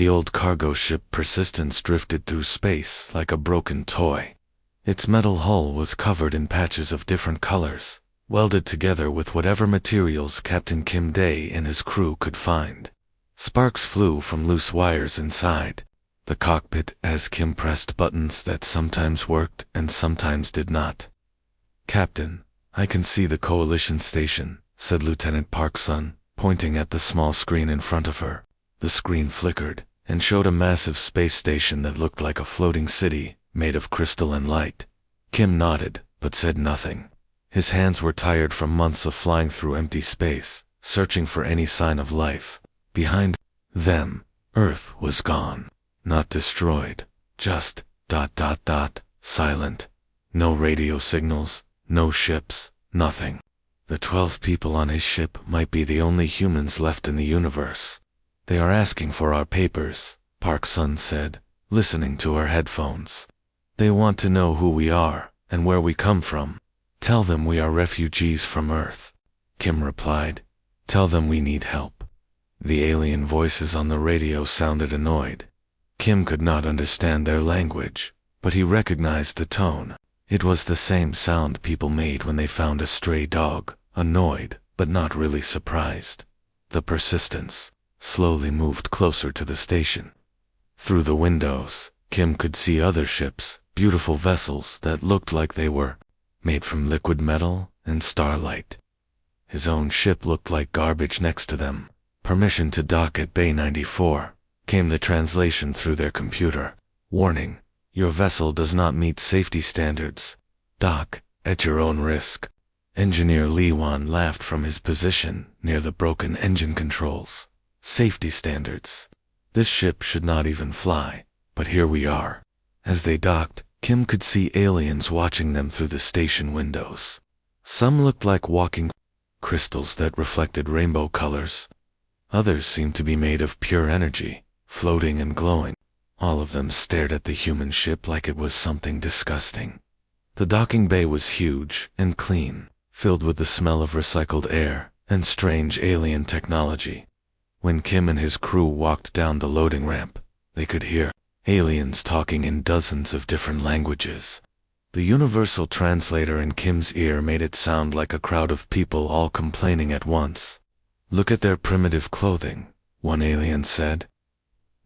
The old cargo ship Persistence drifted through space like a broken toy. Its metal hull was covered in patches of different colors, welded together with whatever materials Captain Kim Day and his crew could find. Sparks flew from loose wires inside the cockpit as Kim pressed buttons that sometimes worked and sometimes did not. "Captain, I can see the Coalition station," said Lieutenant Park Sun, pointing at the small screen in front of her. The screen flickered and showed a massive space station that looked like a floating city made of crystal and light. Kim nodded, but said nothing. His hands were tired from months of flying through empty space, searching for any sign of life. Behind them, Earth was gone. Not destroyed, just ... silent. No radio signals, no ships, nothing. The 12 people on his ship might be the only humans left in the universe. "They are asking for our papers," Park Sun said, listening to her headphones. "They want to know who we are and where we come from." "Tell them we are refugees from Earth," Kim replied. "Tell them we need help." The alien voices on the radio sounded annoyed. Kim could not understand their language, but he recognized the tone. It was the same sound people made when they found a stray dog, annoyed but not really surprised. The Persistence slowly moved closer to the station. Through the windows, Kim could see other ships, beautiful vessels that looked like they were made from liquid metal and starlight. His own ship looked like garbage next to them. "Permission to dock at Bay 94, came the translation through their computer. "Warning, your vessel does not meet safety standards. Dock at your own risk." Engineer Lee Wan laughed from his position near the broken engine controls. "Safety standards. This ship should not even fly, but here we are." As they docked, Kim could see aliens watching them through the station windows. Some looked like walking crystals that reflected rainbow colors. Others seemed to be made of pure energy, floating and glowing. All of them stared at the human ship like it was something disgusting. The docking bay was huge and clean, filled with the smell of recycled air and strange alien technology. When Kim and his crew walked down the loading ramp, they could hear aliens talking in dozens of different languages. The universal translator in Kim's ear made it sound like a crowd of people all complaining at once. "Look at their primitive clothing," one alien said.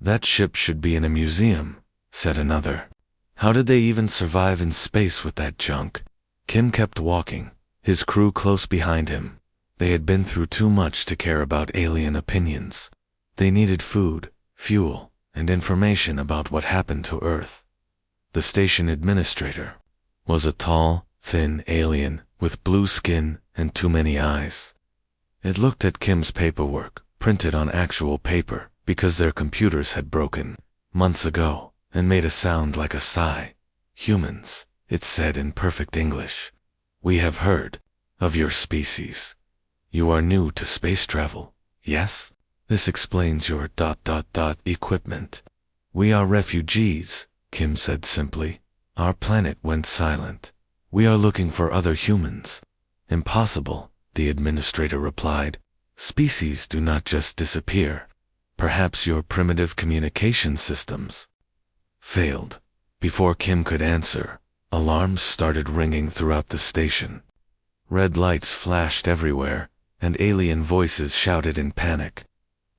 "That ship should be in a museum," said another. "How did they even survive in space with that junk?" Kim kept walking, his crew close behind him. They had been through too much to care about alien opinions. They needed food, fuel, and information about what happened to Earth. The station administrator was a tall, thin alien with blue skin and too many eyes. It looked at Kim's paperwork, printed on actual paper, because their computers had broken months ago and made a sound like a sigh. "Humans," it said in perfect English. "We have heard of your species. You are new to space travel, yes? This explains your ... equipment." "We are refugees," Kim said simply. "Our planet went silent. We are looking for other humans." "Impossible," the administrator replied. "Species do not just disappear. Perhaps your primitive communication systems failed." Before Kim could answer, alarms started ringing throughout the station. Red lights flashed everywhere, and alien voices shouted in panic.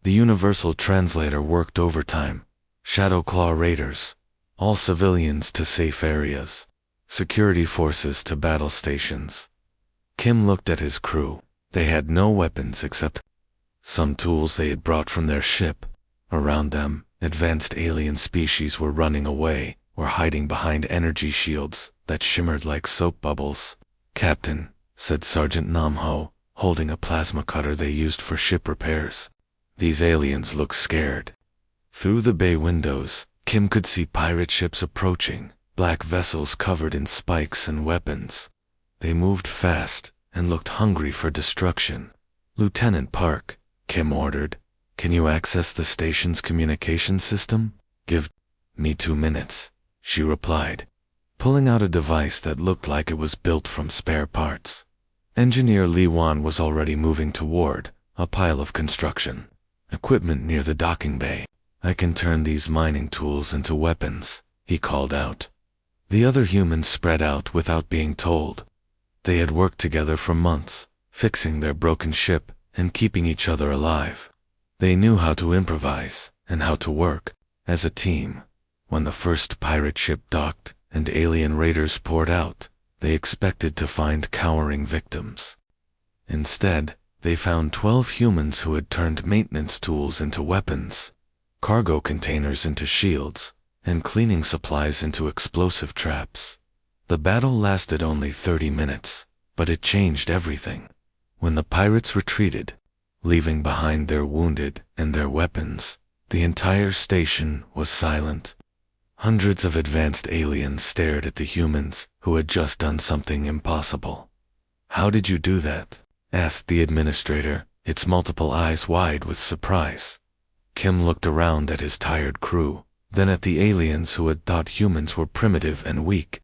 The universal translator worked overtime. Shadowclaw raiders, all civilians to safe areas, security forces to battle stations. Kim looked at his crew. They had no weapons except some tools they had brought from their ship. Around them, advanced alien species were running away or hiding behind energy shields that shimmered like soap bubbles. "Captain," said Sergeant Namho, holding a plasma cutter they used for ship repairs. "These aliens look scared." Through the bay windows, Kim could see pirate ships approaching, black vessels covered in spikes and weapons. They moved fast and looked hungry for destruction. "Lieutenant Park," Kim ordered, "can you access the station's communication system?" "Give me 2 minutes," she replied, pulling out a device that looked like it was built from spare parts. Engineer Lee Wan was already moving toward a pile of construction equipment near the docking bay. I can turn these mining tools into weapons, he called out. The other humans spread out without being told. They had worked together for months, fixing their broken ship and keeping each other alive. They knew how to improvise and how to work as a team. When the first pirate ship docked and alien raiders poured out, they expected to find cowering victims. Instead, they found 12 humans who had turned maintenance tools into weapons, cargo containers into shields, and cleaning supplies into explosive traps. The battle lasted only 30 minutes, but it changed everything. When the pirates retreated, leaving behind their wounded and their weapons, the entire station was silent. Hundreds of advanced aliens stared at the humans who had just done something impossible. "How did you do that?" asked the administrator, its multiple eyes wide with surprise. Kim looked around at his tired crew, then at the aliens who had thought humans were primitive and weak.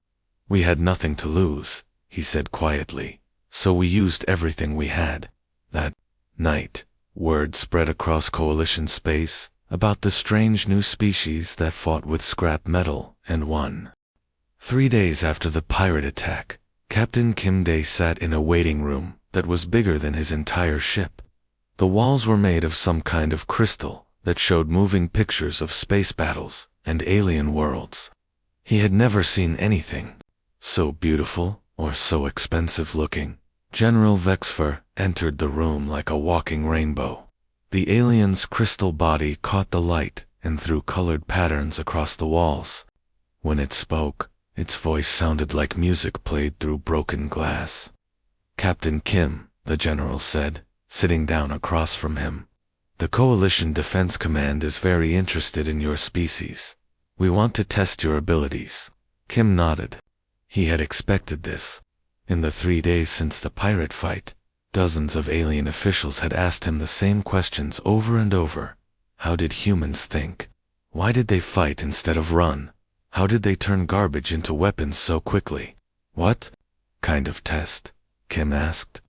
"We had nothing to lose," he said quietly, "so we used everything we had." That night, word spread across Coalition space about the strange new species that fought with scrap metal and won. 3 days after the pirate attack, Captain Kim Dae sat in a waiting room that was bigger than his entire ship. The walls were made of some kind of crystal that showed moving pictures of space battles and alien worlds. He had never seen anything so beautiful or so expensive looking. General Vexfer entered the room like a walking rainbow. The alien's crystal body caught the light and threw colored patterns across the walls. When it spoke, its voice sounded like music played through broken glass. "Captain Kim," the general said, sitting down across from him. "The Coalition Defense Command is very interested in your species. We want to test your abilities." Kim nodded. He had expected this. In the 3 days since the pirate fight, dozens of alien officials had asked him the same questions over and over. How did humans think? Why did they fight instead of run? How did they turn garbage into weapons so quickly? "What kind of test?" Kim asked.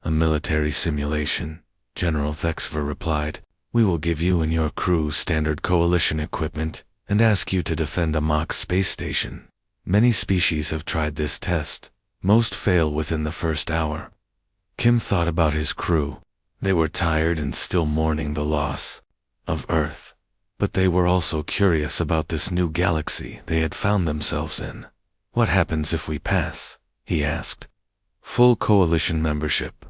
"A military simulation," General Thexver replied. "We will give you and your crew standard Coalition equipment and ask you to defend a mock space station. Many species have tried this test. Most fail within the first hour." Kim thought about his crew. They were tired and still mourning the loss of Earth. But they were also curious about this new galaxy they had found themselves in. "What happens if we pass?" he asked. "Full Coalition membership,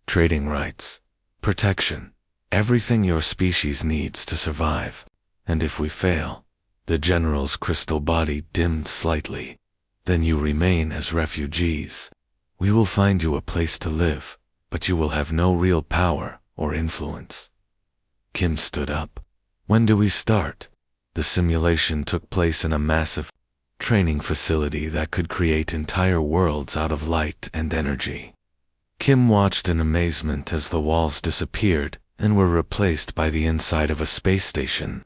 trading rights, protection, everything your species needs to survive. And if we fail," the general's crystal body dimmed slightly, "then you remain as refugees. We will find you a place to live, but you will have no real power or influence." Kim stood up. "When do we start?" The simulation took place in a massive training facility that could create entire worlds out of light and energy. Kim watched in amazement as the walls disappeared and were replaced by the inside of a space station.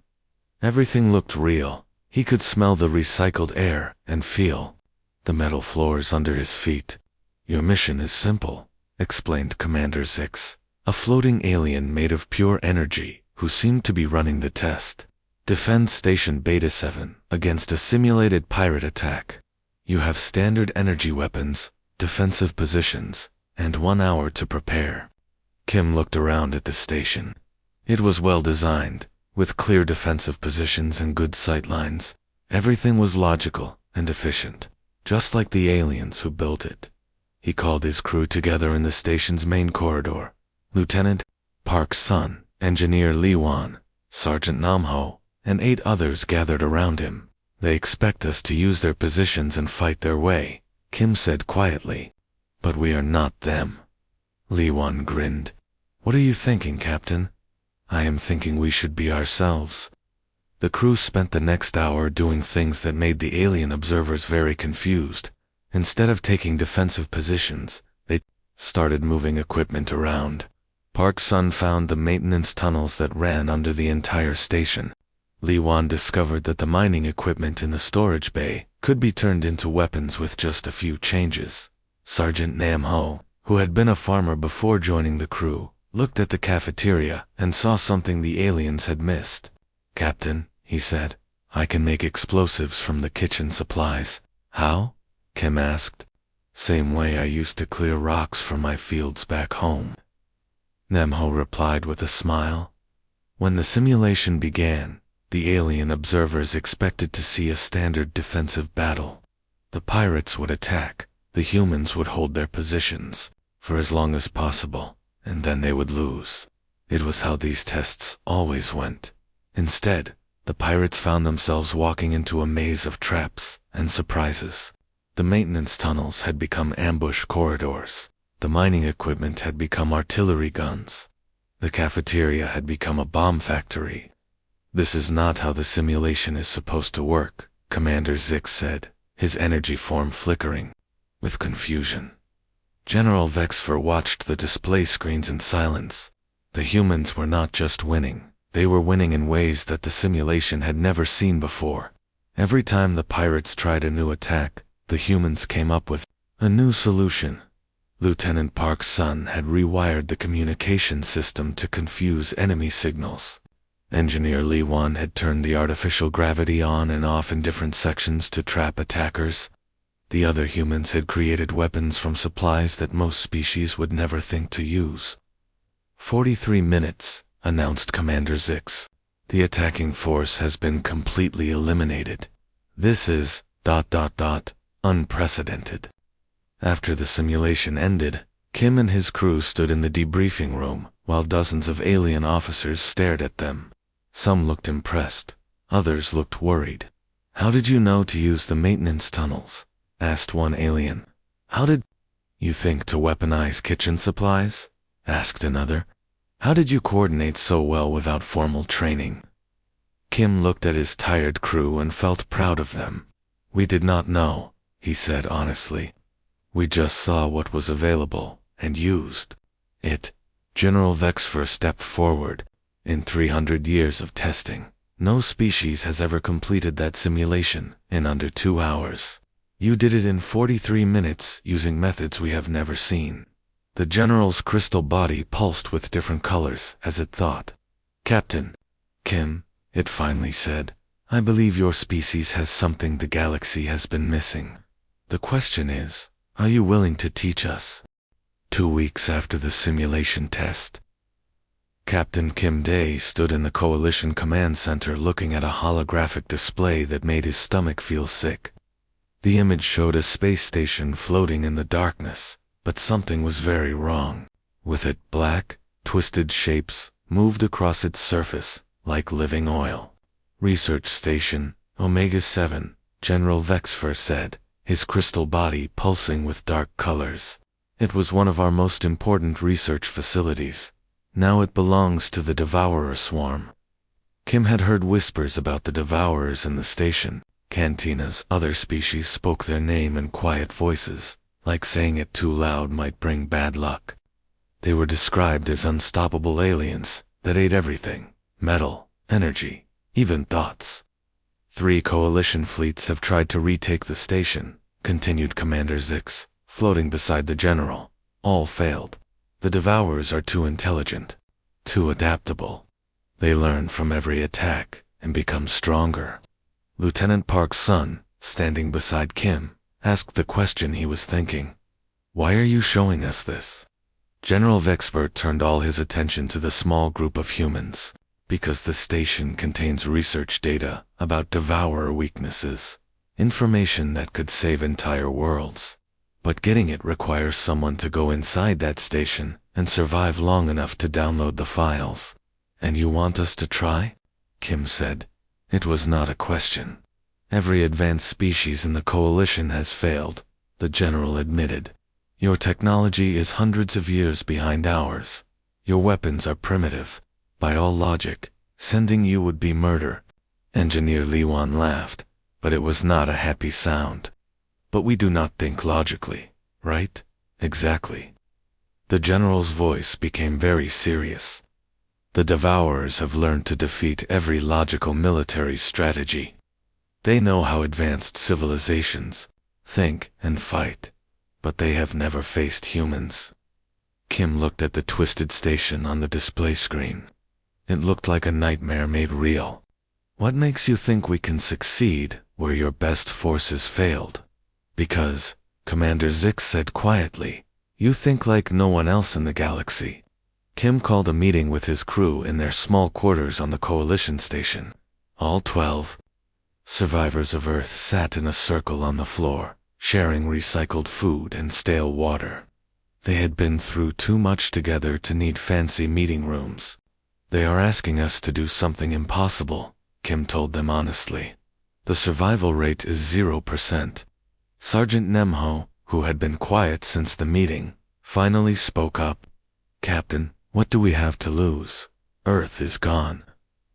Everything looked real. He could smell the recycled air and feel the metal floors under his feet. "Your mission is simple," explained Commander Zix, a floating alien made of pure energy who seemed to be running the test. "Defend Station Beta 7 against a simulated pirate attack. You have standard energy weapons, defensive positions, and 1 hour to prepare." Kim looked around at the station. It was well designed, with clear defensive positions and good sightlines. Everything was logical and efficient, just like the aliens who built it. He called his crew together in the station's main corridor. Lieutenant Park Sun, Engineer Lee Wan, Sergeant Namho, and 8 others gathered around him. "They expect us to use their positions and fight their way," Kim said quietly. "But we are not them." Lee Wan grinned. "What are you thinking, Captain?" "I am thinking we should be ourselves." The crew spent the next hour doing things that made the alien observers very confused. Instead of taking defensive positions, they started moving equipment around. Park Sun found the maintenance tunnels that ran under the entire station. Lee Wan discovered that the mining equipment in the storage bay could be turned into weapons with just a few changes. Sergeant Nam Ho, who had been a farmer before joining the crew, looked at the cafeteria and saw something the aliens had missed. "Captain," he said, "I can make explosives from the kitchen supplies." "How?" Kim asked. "Same way I used to clear rocks from my fields back home," Nemho replied with a smile. When the simulation began, the alien observers expected to see a standard defensive battle. The pirates would attack, the humans would hold their positions for as long as possible, and then they would lose. It was how these tests always went. Instead, the pirates found themselves walking into a maze of traps and surprises. The maintenance tunnels had become ambush corridors. The mining equipment had become artillery guns. The cafeteria had become a bomb factory. "This is not how the simulation is supposed to work," Commander Zix said, his energy form flickering with confusion. General Vexfer watched the display screens in silence. The humans were not just winning, they were winning in ways that the simulation had never seen before. Every time the pirates tried a new attack, the humans came up with a new solution. Lieutenant Park's son had rewired the communication system to confuse enemy signals. Engineer Lee Wan had turned the artificial gravity on and off in different sections to trap attackers. The other humans had created weapons from supplies that most species would never think to use. 43 minutes, announced Commander Zix. The attacking force has been completely eliminated. This is ... unprecedented. After the simulation ended, Kim and his crew stood in the debriefing room, while dozens of alien officers stared at them. Some looked impressed, others looked worried. "How did you know to use the maintenance tunnels?" asked one alien. "How did you think to weaponize kitchen supplies?" asked another. "How did you coordinate so well without formal training?" Kim looked at his tired crew and felt proud of them. "We did not know," he said honestly. "We just saw what was available and used it." General Vexfer stepped forward. "In 300 years of testing, no species has ever completed that simulation in under 2 hours. You did it in 43 minutes using methods we have never seen." The general's crystal body pulsed with different colors as it thought. "Captain Kim," it finally said, "I believe your species has something the galaxy has been missing. The question is, are you willing to teach us?" 2 weeks after the simulation test, Captain Kim Day stood in the Coalition Command Center looking at a holographic display that made his stomach feel sick. The image showed a space station floating in the darkness, but something was very wrong with it. Black, twisted shapes moved across its surface like living oil. "Research Station, Omega 7, General Vexfer said, his crystal body pulsing with dark colors. "It was one of our most important research facilities. Now it belongs to the Devourer Swarm." Kim had heard whispers about the Devourers in the station. Cantinas, other species spoke their name in quiet voices, like saying it too loud might bring bad luck. They were described as unstoppable aliens that ate everything: metal, energy, even thoughts. 3 coalition fleets have tried to retake the station, continued Commander Zix, floating beside the general. All failed. The Devourers are too intelligent, too adaptable. They learn from every attack and become stronger. Lieutenant Park's son, standing beside Kim, asked the question he was thinking. "Why are you showing us this?" General Vexpert turned all his attention to the small group of humans. "Because the station contains research data about Devourer weaknesses, information that could save entire worlds. But getting it requires someone to go inside that station and survive long enough to download the files." "And you want us to try?" Kim said. It was not a question. "Every advanced species in the coalition has failed," the general admitted. "Your technology is hundreds of years behind ours. Your weapons are primitive. By all logic, sending you would be murder." Engineer Liwan laughed, but it was not a happy sound. "But we do not think logically, right?" "Exactly." The general's voice became very serious. "The Devourers have learned to defeat every logical military strategy. They know how advanced civilizations think and fight, but they have never faced humans." Kim looked at the twisted station on the display screen. It looked like a nightmare made real. What makes you think we can succeed where your best forces failed? Because, Commander Zix said quietly, you think like no one else in the galaxy. Kim called a meeting with his crew in their small quarters on the Coalition station. All 12 survivors of Earth sat in a circle on the floor, sharing recycled food and stale water. They had been through too much together to need fancy meeting rooms. They are asking us to do something impossible, Kim told them honestly. The survival rate is 0%. Sergeant Nemho, who had been quiet since the meeting, finally spoke up. Captain, what do we have to lose? Earth is gone.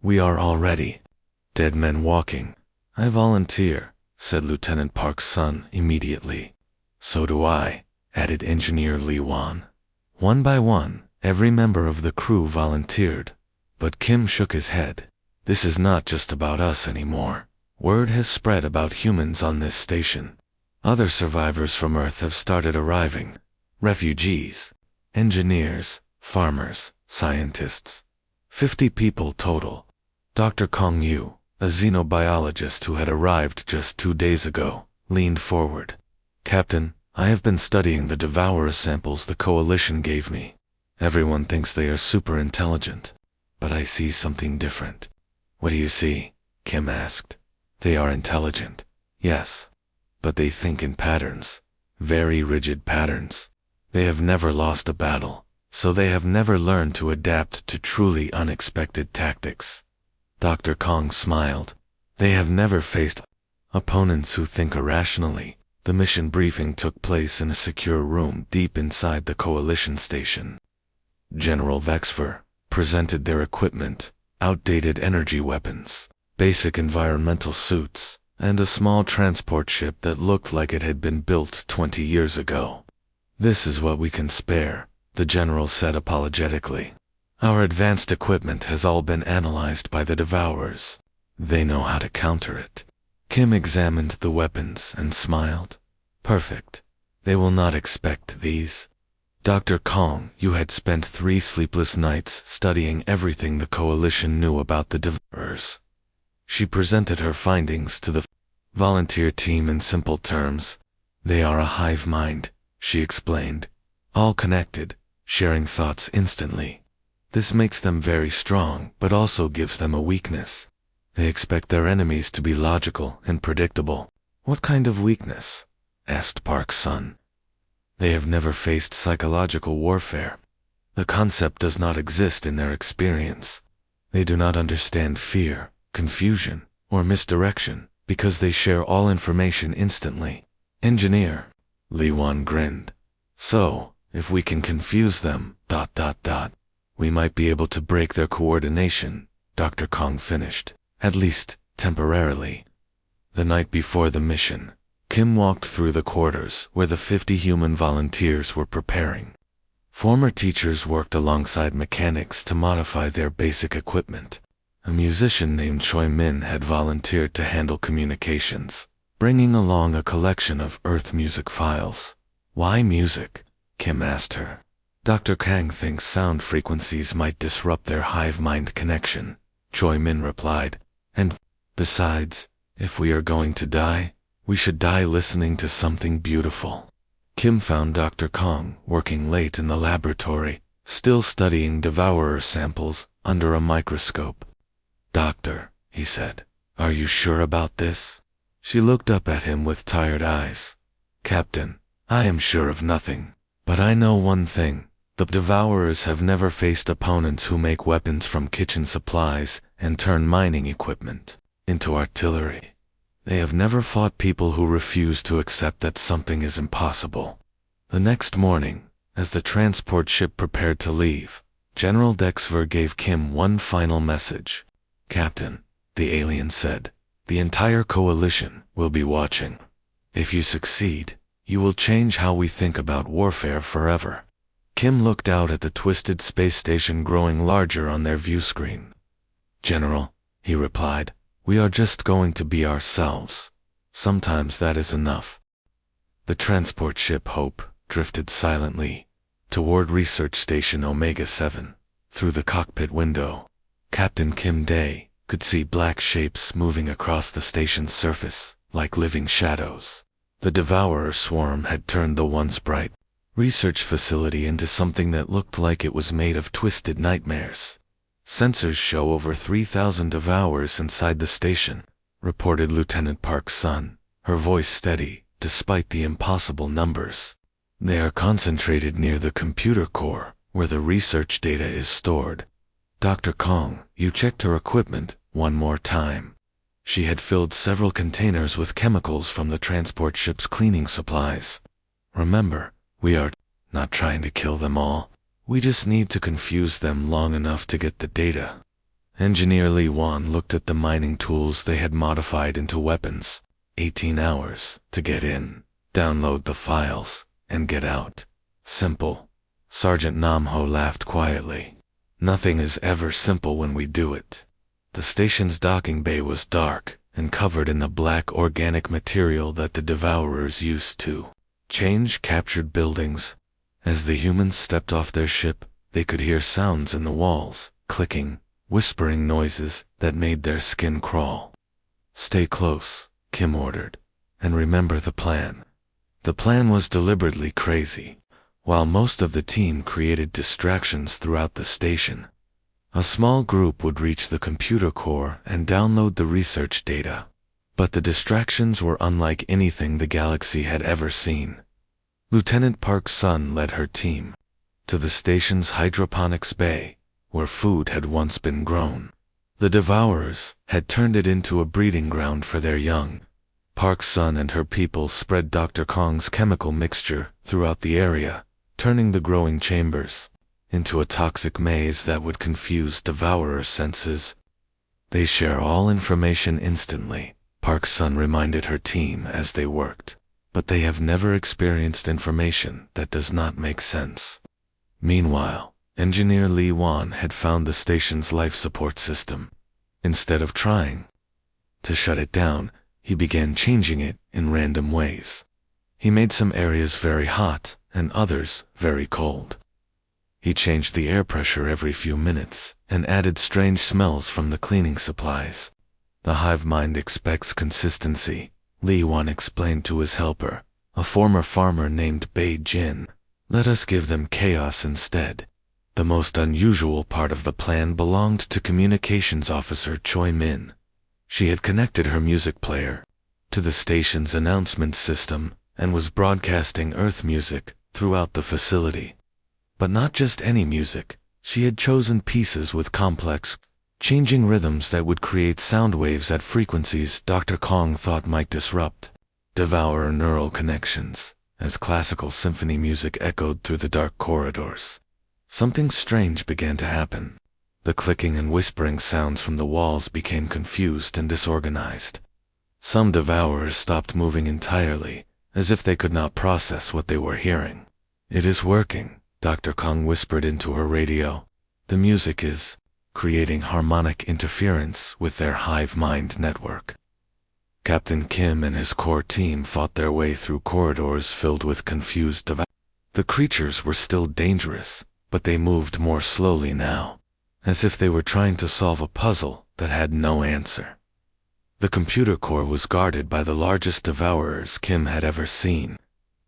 We are already dead men walking. I volunteer, said Lieutenant Park's son immediately. So do I, added Engineer Li Wan. One by one, every member of the crew volunteered, but Kim shook his head. This is not just about us anymore. Word has spread about humans on this station. Other survivors from Earth have started arriving. Refugees, engineers, farmers, scientists. 50 people total. Dr. Kong Yu, a xenobiologist who had arrived just 2 days ago, leaned forward. Captain, I have been studying the Devourer samples the Coalition gave me. Everyone thinks they are super intelligent, but I see something different. What do you see? Kim asked. They are intelligent, yes, but they think in patterns, very rigid patterns. They have never lost a battle, so they have never learned to adapt to truly unexpected tactics. Dr. Kong smiled. They have never faced opponents who think irrationally. The mission briefing took place in a secure room deep inside the Coalition station. General Vexfer presented their equipment, outdated energy weapons, basic environmental suits, and a small transport ship that looked like it had been built 20 years ago. This is what we can spare, the general said apologetically. Our advanced equipment has all been analyzed by the Devourers. They know how to counter it. Kim examined the weapons and smiled. Perfect. They will not expect these. Dr. Kong, you had spent 3 sleepless nights studying everything the Coalition knew about the Devourers. She presented her findings to the volunteer team in simple terms. They are a hive mind, she explained. All connected, sharing thoughts instantly. This makes them very strong, but also gives them a weakness. They expect their enemies to be logical and predictable. What kind of weakness? Asked Park's son. They have never faced psychological warfare. The concept does not exist in their experience. They do not understand fear, confusion, or misdirection, because they share all information instantly. Engineer. Li Wan grinned. So, if we can confuse them, we might be able to break their coordination, Dr. Kong finished. At least, temporarily. The night before the mission, Kim walked through the quarters where the 50 human volunteers were preparing. Former teachers worked alongside mechanics to modify their basic equipment. A musician named Choi Min had volunteered to handle communications, bringing along a collection of Earth music files. Why music? Kim asked her. Dr. Kang thinks sound frequencies might disrupt their hive-mind connection, Choi Min replied. And, besides, if we are going to die, we should die listening to something beautiful. Kim found Dr. Kong working late in the laboratory, still studying Devourer samples under a microscope. Doctor, he said, are you sure about this? She looked up at him with tired eyes. Captain, I am sure of nothing, but I know one thing. The Devourers have never faced opponents who make weapons from kitchen supplies and turn mining equipment into artillery. They have never fought people who refuse to accept that something is impossible. The next morning, as the transport ship prepared to leave, General Dexver gave Kim one final message. Captain, the alien said, the entire coalition will be watching. If you succeed, you will change how we think about warfare forever. Kim looked out at the twisted space station growing larger on their view screen. General, he replied, we are just going to be ourselves. Sometimes that is enough. The transport ship Hope drifted silently toward Research Station Omega 7. Through the cockpit window, Captain Kim Dae, could see black shapes moving across the station's surface, like living shadows. The Devourer swarm had turned the once bright research facility into something that looked like it was made of twisted nightmares. Sensors show over 3,000 Devourers inside the station, reported Lieutenant Park's son, her voice steady, despite the impossible numbers. They are concentrated near the computer core, where the research data is stored. Dr. Kong, you checked her equipment one more time. She had filled several containers with chemicals from the transport ship's cleaning supplies. Remember, we are not trying to kill them all. We just need to confuse them long enough to get the data. Engineer Li Wan looked at the mining tools they had modified into weapons. 18 hours to get in, download the files, and get out. Simple. Sergeant Nam Ho laughed quietly. Nothing is ever simple when we do it. The station's docking bay was dark and covered in the black organic material that the Devourers used to change captured buildings. As the humans stepped off their ship, they could hear sounds in the walls, clicking, whispering noises that made their skin crawl. Stay close, Kim ordered, and remember the plan. The plan was deliberately crazy. While most of the team created distractions throughout the station, a small group would reach the computer core and download the research data. But the distractions were unlike anything the galaxy had ever seen. Lieutenant Park's son led her team to the station's hydroponics bay, where food had once been grown. The Devourers had turned it into a breeding ground for their young. Park's son and her people spread Dr. Kong's chemical mixture throughout the area, turning the growing chambers into a toxic maze that would confuse Devourer senses. They share all information instantly, Park's son reminded her team as they worked, but they have never experienced information that does not make sense. Meanwhile, Engineer Li Wan had found the station's life support system. Instead of trying to shut it down, he began changing it in random ways. He made some areas very hot and others very cold. He changed the air pressure every few minutes and added strange smells from the cleaning supplies. The hive mind expects consistency, Li Wan explained to his helper, a former farmer named Bei Jin. Let us give them chaos instead. The most unusual part of the plan belonged to Communications Officer Choi Min. She had connected her music player to the station's announcement system and was broadcasting Earth music throughout the facility. But not just any music. She had chosen pieces with complex, changing rhythms that would create sound waves at frequencies Dr. Kong thought might disrupt Devourer neural connections, as classical symphony music echoed through the dark corridors. Something strange began to happen. The clicking and whispering sounds from the walls became confused and disorganized. Some Devourers stopped moving entirely, as if they could not process what they were hearing. It is working, Dr. Kong whispered into her radio. The music is creating harmonic interference with their hive mind network. Captain Kim and his core team fought their way through corridors filled with confused Devourers. The creatures were still dangerous, but they moved more slowly now, as if they were trying to solve a puzzle that had no answer. The computer core was guarded by the largest Devourers Kim had ever seen.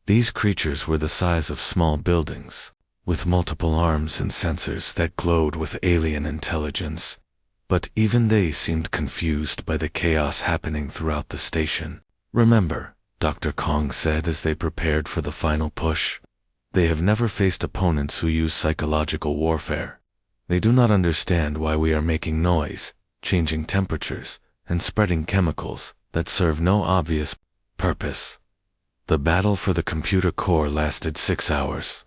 These creatures were the size of small buildings, with multiple arms and sensors that glowed with alien intelligence. But even they seemed confused by the chaos happening throughout the station. Remember, Dr. Kong said as they prepared for the final push, they have never faced opponents who use psychological warfare. They do not understand why we are making noise, changing temperatures, and spreading chemicals that serve no obvious purpose. The battle for the computer core lasted 6 hours.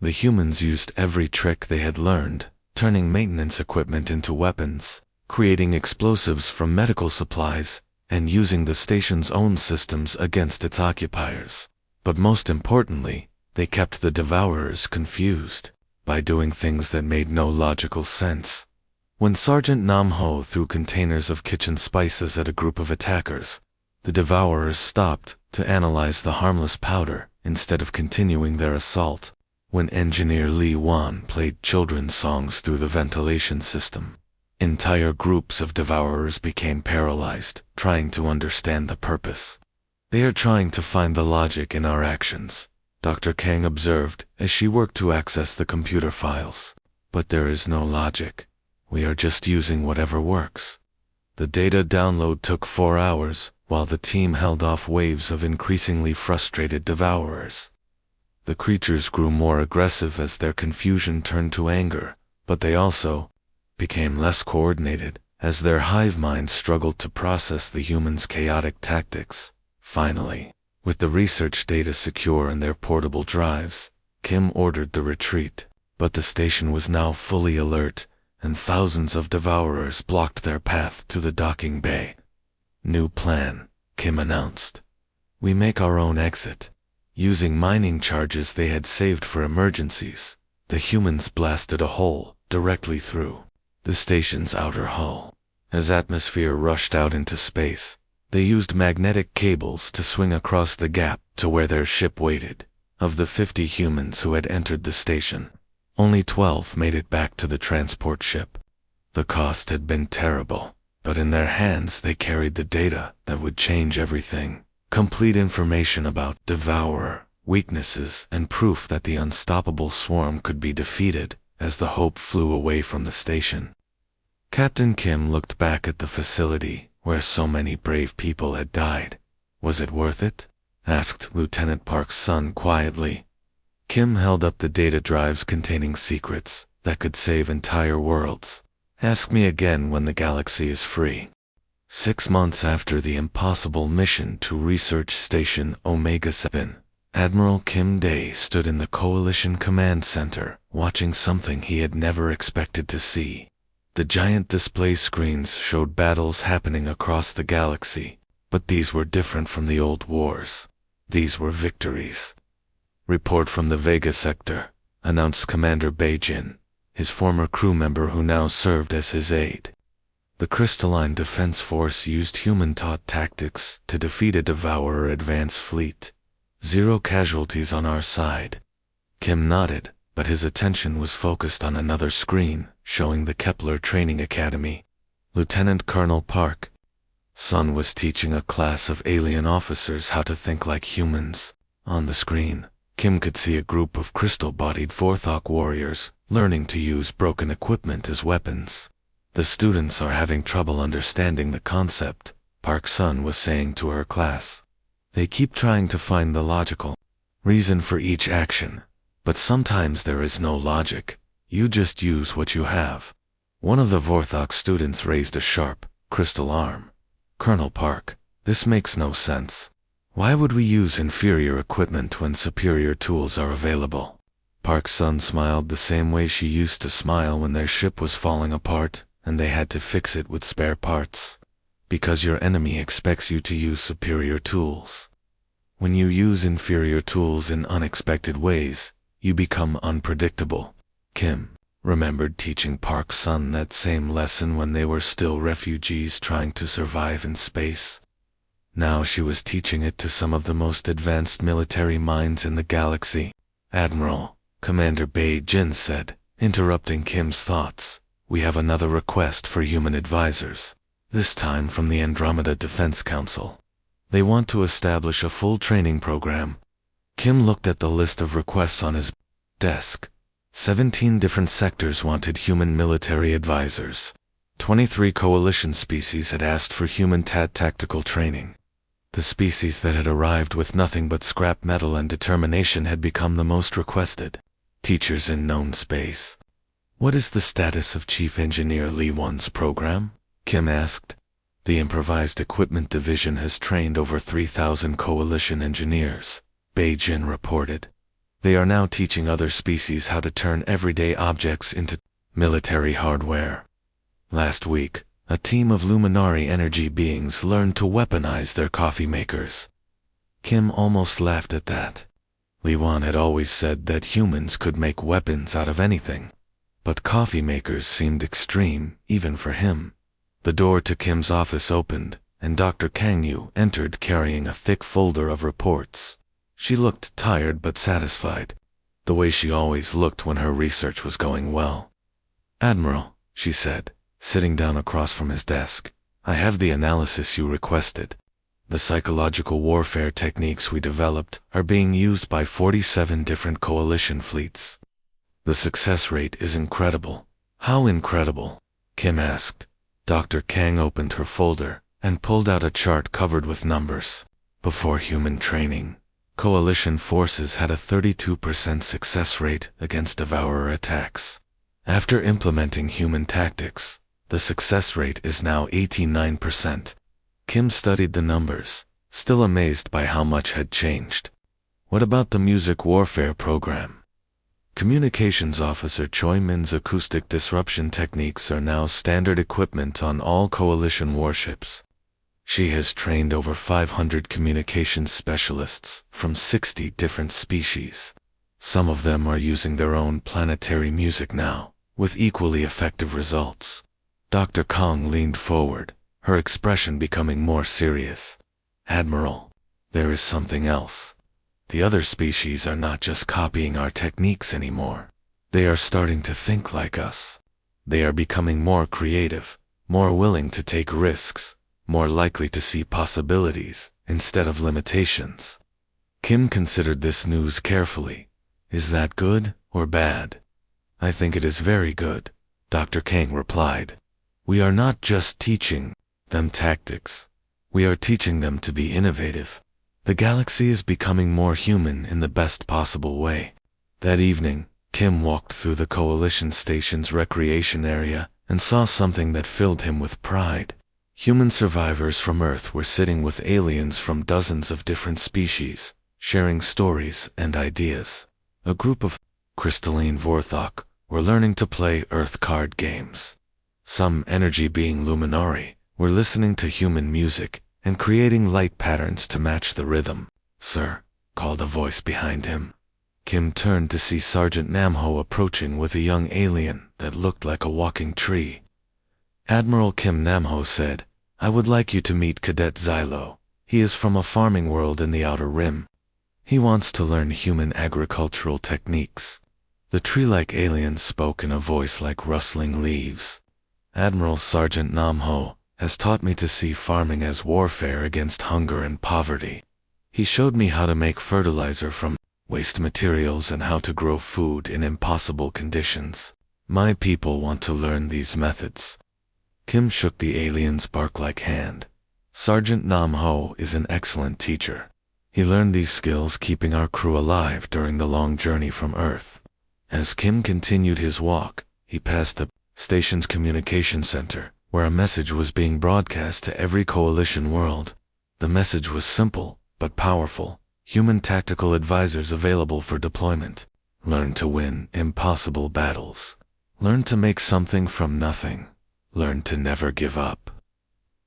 The humans used every trick they had learned, turning maintenance equipment into weapons, creating explosives from medical supplies, and using the station's own systems against its occupiers. But most importantly, they kept the Devourers confused by doing things that made no logical sense. When Sergeant Nam Ho threw containers of kitchen spices at a group of attackers, the Devourers stopped to analyze the harmless powder instead of continuing their assault. When Engineer Li Wan played children's songs through the ventilation system, Entire groups of devourers became paralyzed, trying to understand the purpose. They are trying to find the logic in our actions, Dr. Kang observed as she worked to access the computer files. But there is no logic. We are just using whatever works. The data download took 4 hours, while the team held off waves of increasingly frustrated devourers. The creatures grew more aggressive as their confusion turned to anger, but they also became less coordinated as their hive minds struggled to process the humans' chaotic tactics. Finally, with the research data secure in their portable drives, Kim ordered the retreat, but the station was now fully alert, and thousands of devourers blocked their path to the docking bay. New plan, Kim announced. We make our own exit. Using mining charges they had saved for emergencies, the humans blasted a hole directly through the station's outer hull. As atmosphere rushed out into space, they used magnetic cables to swing across the gap to where their ship waited. Of the 50 humans who had entered the station, only 12 made it back to the transport ship. The cost had been terrible, but in their hands they carried the data that would change everything. Complete information about Devourer, weaknesses, and proof that the unstoppable swarm could be defeated as the Hope flew away from the station. Captain Kim looked back at the facility where so many brave people had died. Was it worth it? Asked Lieutenant Park's son quietly. Kim held up the data drives containing secrets that could save entire worlds. Ask me again when the galaxy is free. 6 months after the impossible mission to Research Station Omega-7, Admiral Kim Dae stood in the Coalition Command Center, watching something he had never expected to see. The giant display screens showed battles happening across the galaxy, but these were different from the old wars. These were victories. Report from the Vega sector, announced Commander Beijin, his former crew member who now served as his aide. The Crystalline Defense Force used human-taught tactics to defeat a Devourer advance fleet. 0 casualties on our side. Kim nodded, but his attention was focused on another screen, showing the Kepler Training Academy. Lieutenant Colonel Park Sun was teaching a class of alien officers how to think like humans. On the screen, Kim could see a group of crystal-bodied Vorthok warriors learning to use broken equipment as weapons. The students are having trouble understanding the concept, Park Sun was saying to her class. They keep trying to find the logical reason for each action, but sometimes there is no logic. You just use what you have. One of the Vorthok students raised a sharp, crystal arm. Colonel Park, this makes no sense. Why would we use inferior equipment when superior tools are available? Park Sun smiled the same way she used to smile when their ship was falling apart and they had to fix it with spare parts. Because your enemy expects you to use superior tools. When you use inferior tools in unexpected ways, you become unpredictable. Kim remembered teaching Park Sun that same lesson when they were still refugees trying to survive in space. Now she was teaching it to some of the most advanced military minds in the galaxy. Admiral, Commander Beijin said, interrupting Kim's thoughts, we have another request for human advisors, this time from the Andromeda Defense Council. They want to establish a full training program. Kim looked at the list of requests on his desk. 17 different sectors wanted human military advisors. 23 coalition species had asked for human tactical training. The species that had arrived with nothing but scrap metal and determination had become the most requested. Teachers in known space. What is the status of Chief Engineer Lee Won's program? Kim asked. The Improvised Equipment Division has trained over 3,000 coalition engineers, Beijin reported. They are now teaching other species how to turn everyday objects into military hardware. Last week, a team of Luminari energy beings learned to weaponize their coffee makers. Kim almost laughed at that. Lee Won had always said that humans could make weapons out of anything. But coffee makers seemed extreme, even for him. The door to Kim's office opened, and Dr. Kang Yu entered carrying a thick folder of reports. She looked tired but satisfied, the way she always looked when her research was going well. Admiral, she said, sitting down across from his desk. "I have the analysis you requested. The psychological warfare techniques we developed are being used by 47 different coalition fleets. The success rate is incredible." "How incredible?" Kim asked. Dr. Kang opened her folder and pulled out a chart covered with numbers. Before human training, coalition forces had a 32% success rate against devourer attacks. After implementing human tactics, the success rate is now 89%. Kim studied the numbers, still amazed by how much had changed. "What about the music warfare program?" Communications Officer Choi Min's acoustic disruption techniques are now standard equipment on all coalition warships. She has trained over 500 communications specialists from 60 different species. Some of them are using their own planetary music now, with equally effective results. Dr. Kong leaned forward, her expression becoming more serious. "Admiral, there is something else. The other species are not just copying our techniques anymore. They are starting to think like us. They are becoming more creative, more willing to take risks, more likely to see possibilities instead of limitations." Kim considered this news carefully. "Is that good or bad?" "I think it is very good," Dr. Kang replied. "We are not just teaching them tactics. We are teaching them to be innovative. The galaxy is becoming more human in the best possible way." That evening, Kim walked through the coalition station's recreation area and saw something that filled him with pride. Human survivors from Earth were sitting with aliens from dozens of different species, sharing stories and ideas. A group of crystalline Vorthok were learning to play Earth card games. Some energy being Luminari were listening to human music and creating light patterns to match the rhythm. "Sir," called a voice behind him. Kim turned to see Sergeant Namho approaching with a young alien that looked like a walking tree. "Admiral Kim," Namho said, "I would like you to meet Cadet Xylo. He is from a farming world in the Outer Rim. He wants to learn human agricultural techniques." The tree-like alien spoke in a voice like rustling leaves. "Admiral Sergeant Namho has taught me to see farming as warfare against hunger and poverty. He showed me how to make fertilizer from waste materials and how to grow food in impossible conditions. My people want to learn these methods." Kim shook the alien's bark-like hand. "Sergeant Namho is an excellent teacher. He learned these skills keeping our crew alive during the long journey from Earth." As Kim continued his walk, he passed the station's communication center, where a message was being broadcast to every coalition world. The message was simple, but powerful. Human tactical advisors available for deployment. Learn to win impossible battles. Learn to make something from nothing. Learn to never give up.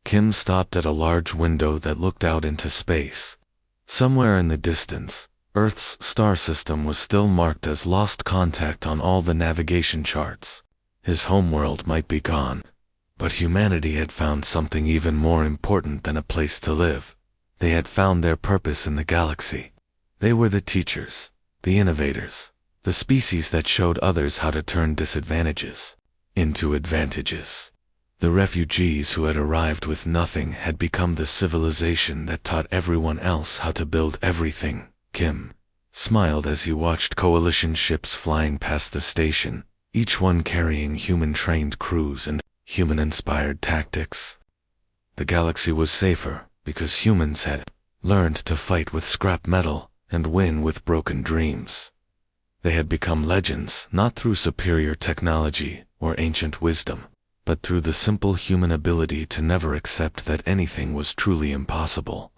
Kim stopped at a large window that looked out into space. Somewhere in the distance, Earth's star system was still marked as lost contact on all the navigation charts. His homeworld might be gone, but humanity had found something even more important than a place to live. They had found their purpose in the galaxy. They were the teachers, the innovators, the species that showed others how to turn disadvantages into advantages. The refugees who had arrived with nothing had become the civilization that taught everyone else how to build everything. Kim smiled as he watched coalition ships flying past the station, each one carrying human-trained crews and human-inspired tactics. The galaxy was safer because humans had learned to fight with scrap metal and win with broken dreams. They had become legends not through superior technology or ancient wisdom, but through the simple human ability to never accept that anything was truly impossible.